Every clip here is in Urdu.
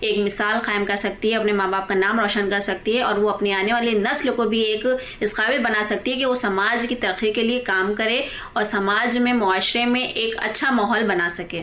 ایک مثال قائم کر سکتی ہے، اپنے ماں باپ کا نام روشن کر سکتی ہے، اور وہ اپنی آنے والی نسل کو بھی ایک اس قابل بنا سکتی ہے کہ وہ سماج کی ترقی کے لیے کام کرے اور سماج میں، معاشرے میں ایک اچھا ماحول بنا سکے۔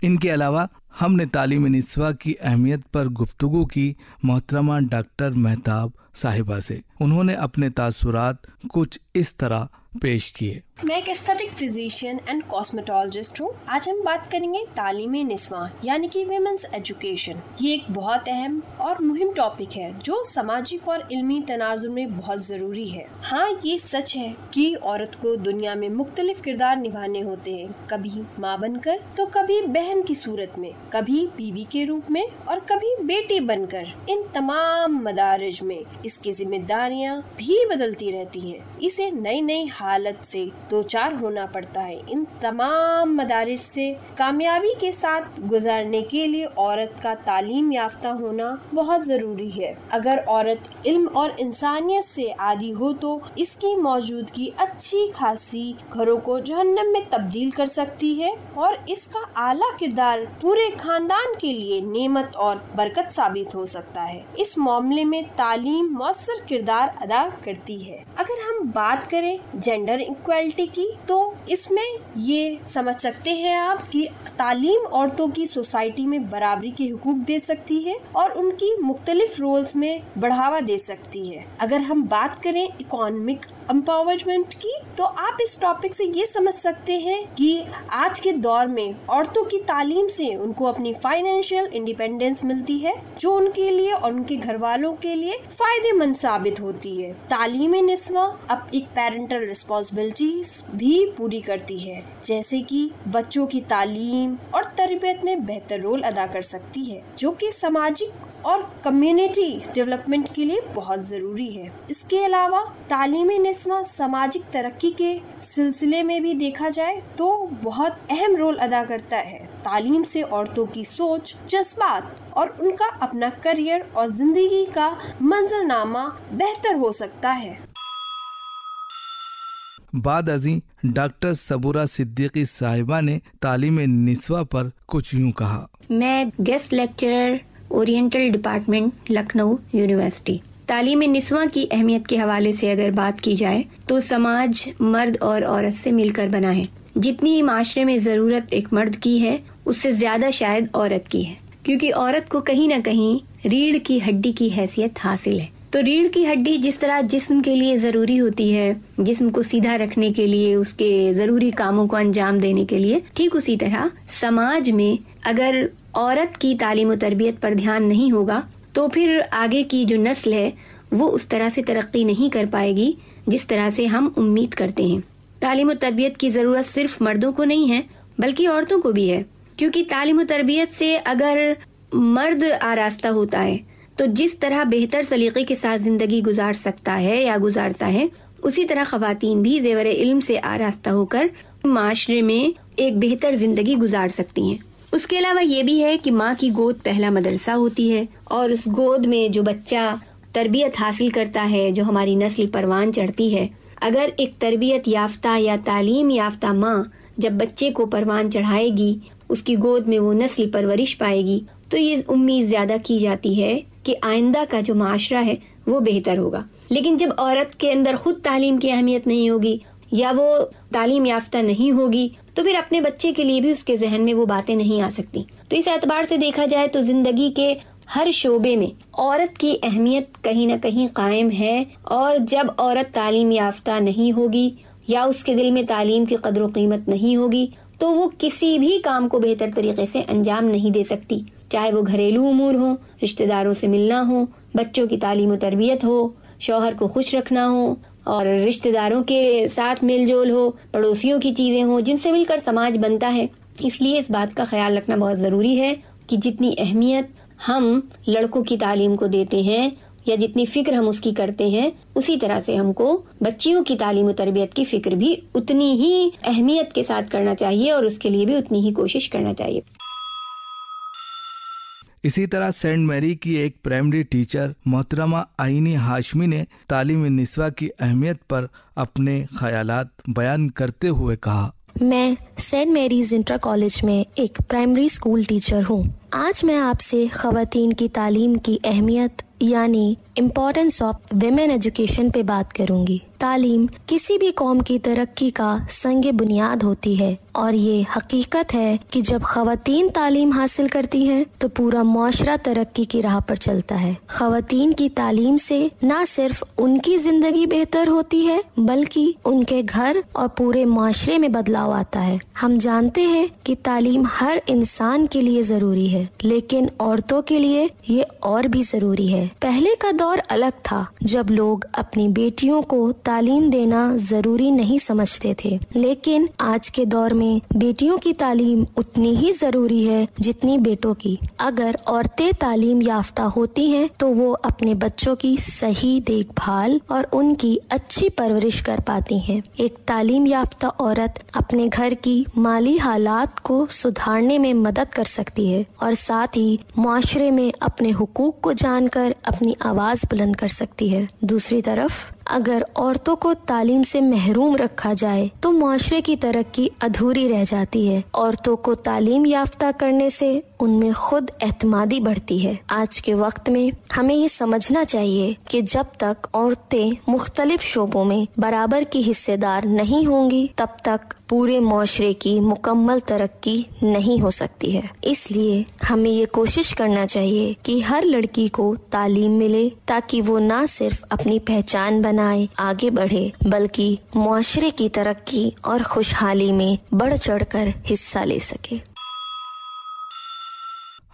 ان کے علاوہ ہم نے تعلیم نسواں کی اہمیت پر گفتگو کی محترمہ ڈاکٹر مہتاب صاحبہ سے۔ انہوں نے اپنے تاثرات کچھ اس طرح پیش کیے۔ میں ایک ایستھیٹک فزیشین اینڈ کاسمیٹولوجسٹ ہوں۔ آج ہم بات کریں گے تعلیم نسواں یعنی کہ ویمنس ایجوکیشن۔ یہ ایک بہت اہم اور مہم ٹاپک ہے جو سماجک اور علمی تناظر میں بہت ضروری ہے۔ ہاں، یہ سچ ہے کہ عورت کو دنیا میں مختلف کردار نبھانے ہوتے ہیں، کبھی ماں بن کر تو کبھی بہن کی صورت میں، کبھی بیوی کے روپ میں اور کبھی بیٹی بن کر۔ ان تمام مدارج میں اس کی ذمہ داریاں بھی بدلتی رہتی ہیں، اسے نئی نئی حالت سے دوچار ہونا پڑتا ہے۔ ان تمام مدارس سے کامیابی کے ساتھ گزارنے کے لیے عورت کا تعلیم یافتہ ہونا بہت ضروری ہے۔ اگر عورت علم اور انسانیت سے عادی ہو تو اس کی موجودگی اچھی خاصی گھروں کو جہنم میں تبدیل کر سکتی ہے، اور اس کا اعلیٰ کردار پورے خاندان کے لیے نعمت اور برکت ثابت ہو سکتا ہے۔ اس معاملے میں تعلیم مؤثر کردار ادا کرتی ہے۔ اگر ہم بات کریں جینڈر ایکوالٹی کی تو اس میں یہ سمجھ سکتے ہیں آپ کہ تعلیم عورتوں کی سوسائٹی میں برابری کے حقوق دے سکتی ہے اور ان کی مختلف رولز میں بڑھاوا دے سکتی ہے۔ اگر ہم بات کریں اکانومک امپاورمنٹ کی تو آپ اس ٹاپک سے یہ سمجھ سکتے ہیں کہ آج کے دور میں عورتوں کی تعلیم سے ان کو اپنی فائنینشیل انڈیپینڈنس ملتی ہے، جو ان کے لیے اور ان کے گھر والوں کے لیے فائدے مند ثابت ہوتی ہے۔ تعلیم نسواں اب ایک پیرنٹل رسپانسبلٹیز بھی پوری کرتی ہے، جیسے کہ بچوں کی تعلیم اور تربیت میں بہتر رول ادا کر سکتی ہے، جو کہ سماجی اور کمیونٹی ڈیولپمنٹ کے لیے بہت ضروری ہے۔ اس کے علاوہ تعلیم نسواں سماجک ترقی کے سلسلے میں بھی دیکھا جائے تو بہت اہم رول ادا کرتا ہے۔ تعلیم سے عورتوں کی سوچ، جذبات اور ان کا اپنا کریئر اور زندگی کا منظرنامہ بہتر ہو سکتا ہے۔ بعد ازیں ڈاکٹر صبورہ صدیقی صاحبہ نے تعلیم نسواں پر کچھ یوں کہا۔ میں guest lecturer oriental department Lucknow university. تعلیم نسواں کی اہمیت کے حوالے سے اگر بات کی جائے تو سماج مرد اور عورت سے مل کر بنا ہے۔ جتنی معاشرے میں ضرورت ایک مرد کی ہے اس سے زیادہ شاید عورت کی ہے، کیونکہ عورت کو کہیں نہ کہیں ریڑھ کی ہڈی کی حیثیت حاصل ہے۔ تو ریڑھ کی ہڈی جس طرح جسم کے لیے ضروری ہوتی ہے، جسم کو سیدھا رکھنے کے لیے، اس کے ضروری کاموں کو انجام دینے کے لیے، ٹھیک اسی طرح سماج میں اگر عورت کی تعلیم و تربیت پر دھیان نہیں ہوگا تو پھر آگے کی جو نسل ہے وہ اس طرح سے ترقی نہیں کر پائے گی جس طرح سے ہم امید کرتے ہیں۔ تعلیم و تربیت کی ضرورت صرف مردوں کو نہیں ہے بلکہ عورتوں کو بھی ہے، کیونکہ تعلیم و تربیت سے اگر مرد آراستہ ہوتا ہے تو جس طرح بہتر سلیقے کے ساتھ زندگی گزار سکتا ہے یا گزارتا ہے، اسی طرح خواتین بھی زیور علم سے آراستہ ہو کر معاشرے میں ایک بہتر زندگی گزار سکتی ہیں۔ اس کے علاوہ یہ بھی ہے کہ ماں کی گود پہلا مدرسہ ہوتی ہے، اور اس گود میں جو بچہ تربیت حاصل کرتا ہے، جو ہماری نسل پروان چڑھتی ہے، اگر ایک تربیت یافتہ یا تعلیم یافتہ ماں جب بچے کو پروان چڑھائے گی، اس کی گود میں وہ نسل پرورش پائے گی، تو یہ امید زیادہ کی جاتی ہے کہ آئندہ کا جو معاشرہ ہے وہ بہتر ہوگا۔ لیکن جب عورت کے اندر خود تعلیم کی اہمیت نہیں ہوگی یا وہ تعلیم یافتہ نہیں ہوگی تو پھر اپنے بچے کے لیے بھی اس کے ذہن میں وہ باتیں نہیں آ سکتی۔ تو اس اعتبار سے دیکھا جائے تو زندگی کے ہر شعبے میں عورت کی اہمیت کہیں نہ کہیں قائم ہے، اور جب عورت تعلیم یافتہ نہیں ہوگی یا اس کے دل میں تعلیم کی قدر و قیمت نہیں ہوگی تو وہ کسی بھی کام کو بہتر طریقے سے انجام نہیں دے سکتی، چاہے وہ گھریلو امور ہوں، رشتہ داروں سے ملنا ہو، بچوں کی تعلیم و تربیت ہو، شوہر کو خوش رکھنا ہو، اور رشتہ داروں کے ساتھ میل جول ہو، پڑوسیوں کی چیزیں ہوں جن سے مل کر سماج بنتا ہے۔ اس لیے اس بات کا خیال رکھنا بہت ضروری ہے کہ جتنی اہمیت ہم لڑکوں کی تعلیم کو دیتے ہیں یا جتنی فکر ہم اس کی کرتے ہیں، اسی طرح سے ہم کو بچیوں کی تعلیم و تربیت کی فکر بھی اتنی ہی اہمیت کے ساتھ کرنا چاہیے اور اس کے لیے بھی اتنی ہی کوشش کرنا چاہیے۔ اسی طرح سینٹ میری کی ایک پرائمری ٹیچر محترمہ آئینی ہاشمی نے تعلیم نسواں کی اہمیت پر اپنے خیالات بیان کرتے ہوئے کہا۔ میں سینٹ میریز انٹر کالج میں ایک پرائمری اسکول ٹیچر ہوں. آج میں آپ سے خواتین کی تعلیم کی اہمیت یعنی امپورٹنس آف ویمن ایجوکیشن پہ بات کروں گی. تعلیم کسی بھی قوم کی ترقی کا سنگ بنیاد ہوتی ہے اور یہ حقیقت ہے کہ جب خواتین تعلیم حاصل کرتی ہیں تو پورا معاشرہ ترقی کی راہ پر چلتا ہے. خواتین کی تعلیم سے نہ صرف ان کی زندگی بہتر ہوتی ہے بلکہ ان کے گھر اور پورے معاشرے میں بدلاؤ آتا ہے. ہم جانتے ہیں کہ تعلیم ہر انسان کے لیے ضروری ہے لیکن عورتوں کے لیے یہ اور بھی ضروری ہے. پہلے کا دور الگ تھا جب لوگ اپنی بیٹیوں کو تعلیم دینا ضروری نہیں سمجھتے تھے، لیکن آج کے دور میں بیٹیوں کی تعلیم اتنی ہی ضروری ہے جتنی بیٹوں کی. اگر عورتیں تعلیم یافتہ ہوتی ہیں تو وہ اپنے بچوں کی صحیح دیکھ بھال اور ان کی اچھی پرورش کر پاتی ہیں. ایک تعلیم یافتہ عورت اپنے گھر کی مالی حالات کو سدھارنے میں مدد کر سکتی ہے اور ساتھ ہی معاشرے میں اپنے حقوق کو جان کر اپنی آواز بلند کر سکتی ہے. دوسری طرف اگر عورتوں کو تعلیم سے محروم رکھا جائے تو معاشرے کی ترقی ادھوری رہ جاتی ہے. عورتوں کو تعلیم یافتہ کرنے سے ان میں خود اعتمادی بڑھتی ہے. آج کے وقت میں ہمیں یہ سمجھنا چاہیے کہ جب تک عورتیں مختلف شعبوں میں برابر کی حصے دار نہیں ہوں گی تب تک پورے معاشرے کی مکمل ترقی نہیں ہو سکتی ہے. اس لیے ہمیں یہ کوشش کرنا چاہیے کہ ہر لڑکی کو تعلیم ملے تاکہ وہ نہ صرف اپنی پہچان بنائے آگے بڑھے بلکہ معاشرے کی ترقی اور خوشحالی میں بڑھ چڑھ کر حصہ لے سکے.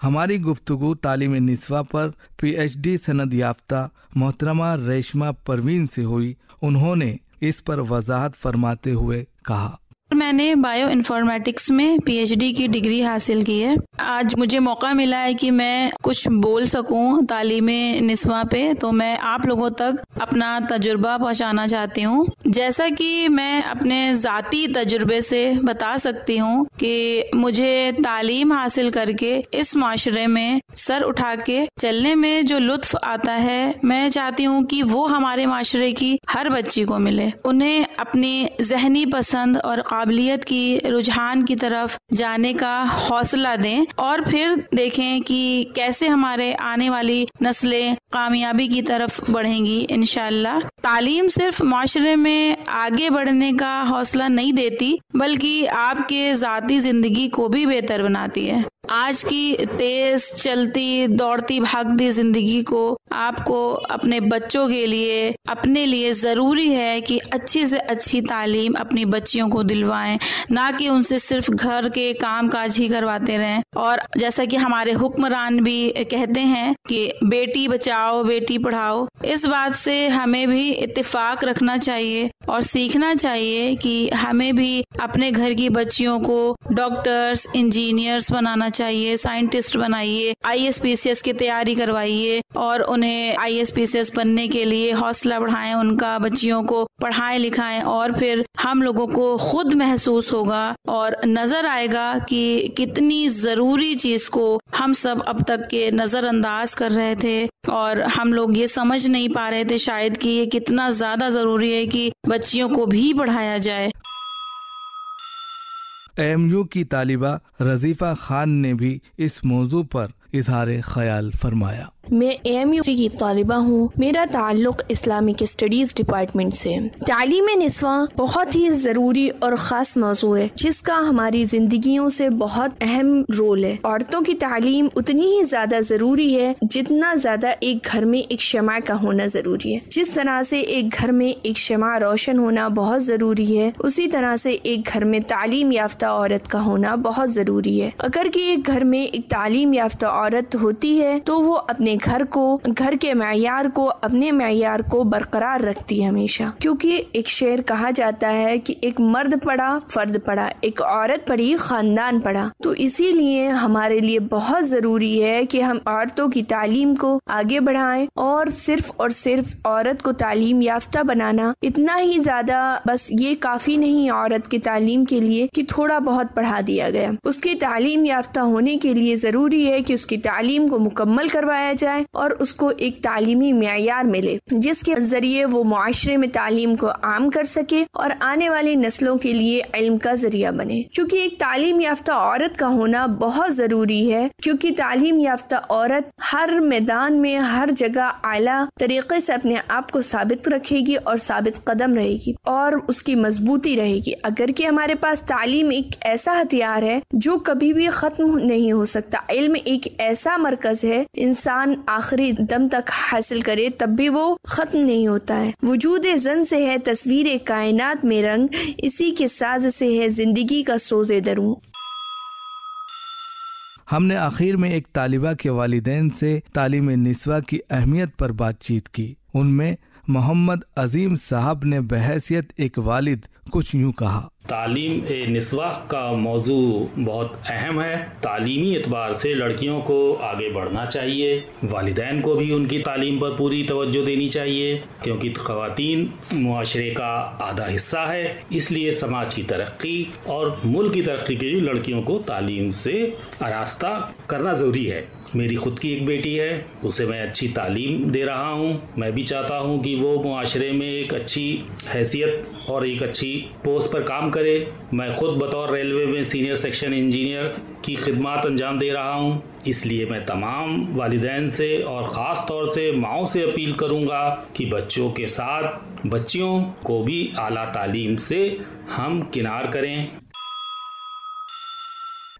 ہماری گفتگو تعلیم نسواں پر PhD سند یافتہ محترمہ ریشما پروین سے ہوئی. انہوں نے اس پر وضاحت فرماتے ہوئے کہا، میں نے بایو انفارمیٹکس میں PhD کی ڈگری حاصل کی ہے. آج مجھے موقع ملا ہے کہ میں کچھ بول سکوں تعلیم نسواں پہ، تو میں آپ لوگوں تک اپنا تجربہ پہنچانا چاہتی ہوں. جیسا کہ میں اپنے ذاتی تجربے سے بتا سکتی ہوں کہ مجھے تعلیم حاصل کر کے اس معاشرے میں سر اٹھا کے چلنے میں جو لطف آتا ہے، میں چاہتی ہوں کہ وہ ہمارے معاشرے کی ہر بچی کو ملے. انہیں اپنی ذہنی پسند اور قابلیت کی رجحان کی طرف جانے کا حوصلہ دیں اور پھر دیکھیں کہ کیسے ہمارے آنے والی نسلیں کامیابی کی طرف بڑھیں گی انشاءاللہ. تعلیم صرف معاشرے میں آگے بڑھنے کا حوصلہ نہیں دیتی بلکہ آپ کے ذاتی زندگی کو بھی بہتر بناتی ہے. آج کی تیز چلتی دوڑتی بھاگتی زندگی کو آپ کو اپنے بچوں کے لیے اپنے لیے ضروری ہے کہ اچھی سے اچھی تعلیم اپنی بچیوں کو دلوائیں، نہ کہ ان سے صرف گھر کے کام کاج ہی کرواتے رہیں. اور جیسا کہ ہمارے حکمران بھی کہتے ہیں کہ بیٹی بچاؤ بیٹی پڑھاؤ، اس بات سے ہمیں بھی اتفاق رکھنا چاہیے اور سیکھنا چاہیے کہ ہمیں بھی اپنے گھر کی بچیوں کو ڈاکٹرز انجینئرز بنانا چاہیے، سائنٹسٹ بنائیے، IAS-PCS کی تیاری کروائیے اور انہیں IAS-PCS بننے کے لیے حوصلہ بڑھائیں، ان کا بچیوں کو پڑھائیں لکھائیں. اور پھر ہم لوگوں کو خود محسوس ہوگا اور نظر آئے گا کہ کتنی ضروری چیز کو ہم سب اب تک کے نظر انداز کر رہے تھے اور ہم لوگ یہ سمجھ نہیں پا رہے تھے شاید کہ یہ کتنا زیادہ ضروری ہے کہ بچیوں کو بھی پڑھایا جائے. AMU کی طالبہ رضیفہ خان نے بھی اس موضوع پر اظہار خیال فرمایا. میں AMU کی طالبہ ہوں. میرا تعلق اسلامک اسٹڈیز ڈپارٹمنٹ سے. تعلیم نسواں بہت ہی ضروری اور خاص موضوع ہے جس کا ہماری زندگیوں سے بہت اہم رول ہے. عورتوں کی تعلیم اتنی ہی زیادہ ضروری ہے جتنا زیادہ ایک گھر میں ایک شمع کا ہونا ضروری ہے. جس طرح سے ایک گھر میں ایک شمع روشن ہونا بہت ضروری ہے، اسی طرح سے ایک گھر میں تعلیم یافتہ عورت کا ہونا بہت ضروری ہے. اگر کہ ایک گھر میں ایک تعلیم یافتہ عورت ہوتی ہے تو وہ اپنے گھر کے معیار کو اپنے معیار کو برقرار رکھتی ہے ہمیشہ، کیونکہ ایک شعر کہا جاتا ہے کہ ایک مرد پڑھا فرد پڑھا، ایک عورت پڑھی خاندان پڑھا. تو اسی لیے ہمارے لیے بہت ضروری ہے کہ ہم عورتوں کی تعلیم کو آگے بڑھائیں اور صرف عورت کو تعلیم یافتہ بنانا اتنا ہی زیادہ بس یہ کافی نہیں عورت کی تعلیم کے لیے کہ تھوڑا بہت پڑھا دیا گیا. اس کے تعلیم یافتہ ہونے کے لیے ضروری ہے کہ اس کی تعلیم کو مکمل کروایا جائے اور اس کو ایک تعلیمی معیار ملے جس کے ذریعے وہ معاشرے میں تعلیم کو عام کر سکے اور آنے والی نسلوں کے لیے علم کا ذریعہ بنے. کیونکہ ایک تعلیم یافتہ عورت کا ہونا بہت ضروری ہے، کیونکہ تعلیم یافتہ عورت ہر میدان میں ہر جگہ اعلیٰ طریقے سے اپنے آپ کو ثابت رکھے گی اور ثابت قدم رہے گی اور اس کی مضبوطی رہے گی. اگر کہ ہمارے پاس تعلیم ایک ایسا ہتھیار ہے جو کبھی بھی ختم نہیں ہو سکتا، علم ایک ایسا مرکز ہے انسان آخری دم تک حاصل کرے تب بھی وہ ختم نہیں ہوتا ہے. وجود زن سے ہے تصویر کائنات میں رنگ، اسی کے ساز سے ہے زندگی کا سوز دروں. ہم نے آخر میں ایک طالبہ کے والدین سے تعلیم نسواں کی اہمیت پر بات چیت کی. ان میں محمد عظیم صاحب نے بحیثیت ایک والد کچھ یوں کہا: تعلیم نسواں کا موضوع بہت اہم ہے. تعلیمی اعتبار سے لڑکیوں کو آگے بڑھنا چاہیے. والدین کو بھی ان کی تعلیم پر پوری توجہ دینی چاہیے کیونکہ خواتین معاشرے کا آدھا حصہ ہے. اس لیے سماج کی ترقی اور ملک کی ترقی کے لیے لڑکیوں کو تعلیم سے آراستہ کرنا ضروری ہے. میری خود کی ایک بیٹی ہے، اسے میں اچھی تعلیم دے رہا ہوں. میں بھی چاہتا ہوں کہ وہ معاشرے میں ایک اچھی حیثیت اور ایک اچھی پوسٹ پر کام کرے. میں خود بطور ریلوے میں سینئر سیکشن انجینئر کی خدمات انجام دے رہا ہوں. اس لیے میں تمام والدین سے اور خاص طور سے ماؤں سے اپیل کروں گا کہ بچوں کے ساتھ بچیوں کو بھی اعلیٰ تعلیم سے ہم کنار کریں.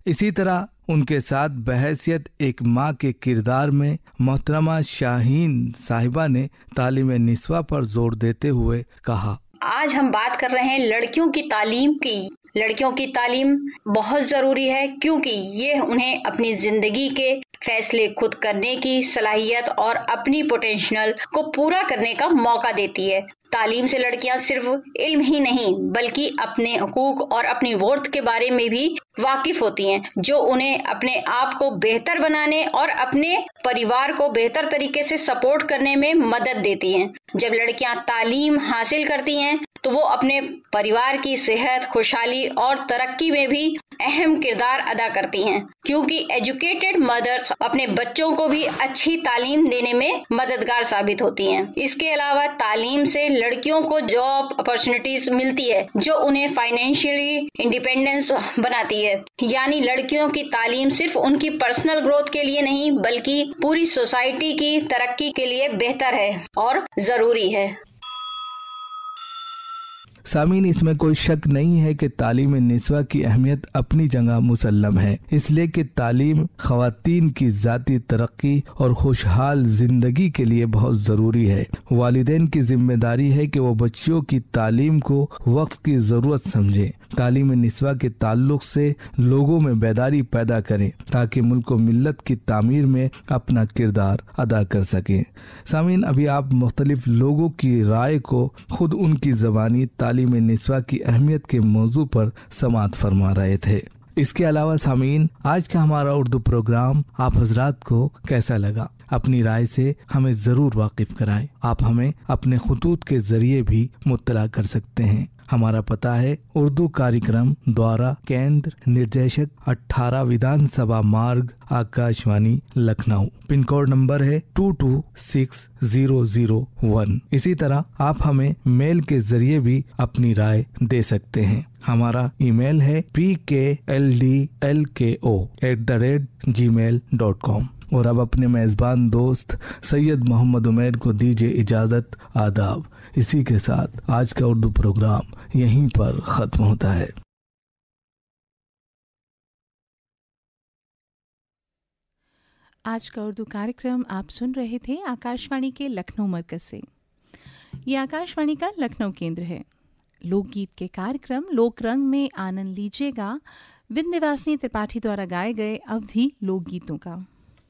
اسی طرح ان کے ساتھ بحیثیت ایک ماں کے کردار میں محترمہ شاہین صاحبہ نے تعلیم نسواں پر زور دیتے ہوئے کہا: آج ہم بات کر رہے ہیں لڑکیوں کی تعلیم کی. لڑکیوں کی تعلیم بہت ضروری ہے کیونکہ یہ انہیں اپنی زندگی کے فیصلے خود کرنے کی صلاحیت اور اپنی پوٹینشیل کو پورا کرنے کا موقع دیتی ہے. تعلیم سے لڑکیاں صرف علم ہی نہیں بلکہ اپنے حقوق اور اپنی ورتھ کے بارے میں بھی واقف ہوتی ہیں، جو انہیں اپنے آپ کو بہتر بنانے اور اپنے پریوار کو بہتر طریقے سے سپورٹ کرنے میں مدد دیتی ہیں. جب لڑکیاں تعلیم حاصل کرتی ہیں تو وہ اپنے پریوار کی صحت، خوشحالی اور ترقی میں بھی اہم کردار ادا کرتی ہیں کیونکہ ایجوکیٹڈ مدرس اپنے بچوں کو بھی اچھی تعلیم دینے میں مددگار ثابت ہوتی ہیں. اس کے علاوہ تعلیم سے لڑکیوں کو جاب اپرچونٹیز ملتی ہے جو انہیں فائنینشلی انڈیپینڈنس بناتی ہے. یعنی لڑکیوں کی تعلیم صرف ان کی پرسنل گروتھ کے لیے نہیں بلکہ پوری سوسائٹی کی ترقی کے لیے بہتر ہے اور ضروری ہے. سامعین، اس میں کوئی شک نہیں ہے کہ تعلیم نسواں کی اہمیت اپنی جگہ مسلم ہے، اس لیے کہ تعلیم خواتین کی ذاتی ترقی اور خوشحال زندگی کے لیے بہت ضروری ہے. والدین کی ذمہ داری ہے کہ وہ بچیوں کی تعلیم کو وقت کی ضرورت سمجھیں. تعلیم نسواں کے تعلق سے لوگوں میں بیداری پیدا کریں تاکہ ملک و ملت کی تعمیر میں اپنا کردار ادا کر سکیں. سامعین، ابھی آپ مختلف لوگوں کی رائے کو خود ان کی زبانی تعلیم نسواں کی اہمیت کے موضوع پر سماعت فرما رہے تھے. اس کے علاوہ سامعین، آج کا ہمارا اردو پروگرام آپ حضرات کو کیسا لگا؟ اپنی رائے سے ہمیں ضرور واقف کرائیں. آپ ہمیں اپنے خطوط کے ذریعے بھی مطلع کر سکتے ہیں. ہمارا پتہ ہے اردو کاریکرم دوارا کیندر نردیشک 18 Vidhan Sabha Marg Akashvani Lucknow. Pin code number ہے 226001. اسی طرح آپ ہمیں میل کے ذریعے بھی اپنی رائے دے سکتے ہیں. ہمارا ای میل ہے pkldlko@gmail.com. اور اب اپنے میزبان دوست سید محمد عمیر کو دیجیے اجازت. آداب. اسی کے ساتھ آج کا اردو پروگرام یہیں پر ختم ہوتا ہے. آج کا اردو کارکرم آپ سن رہے تھے آکاشوانی کے لکھنؤ مرکز سے. یہ آکاشوانی کا لکھنؤ کیندر ہے. لوک گیت کے کارکرم لوک رنگ میں آنند لیجیے گا وندیواسنی ترپاٹھی دوارا گائے گئے اودھی لوک گیتوں کا.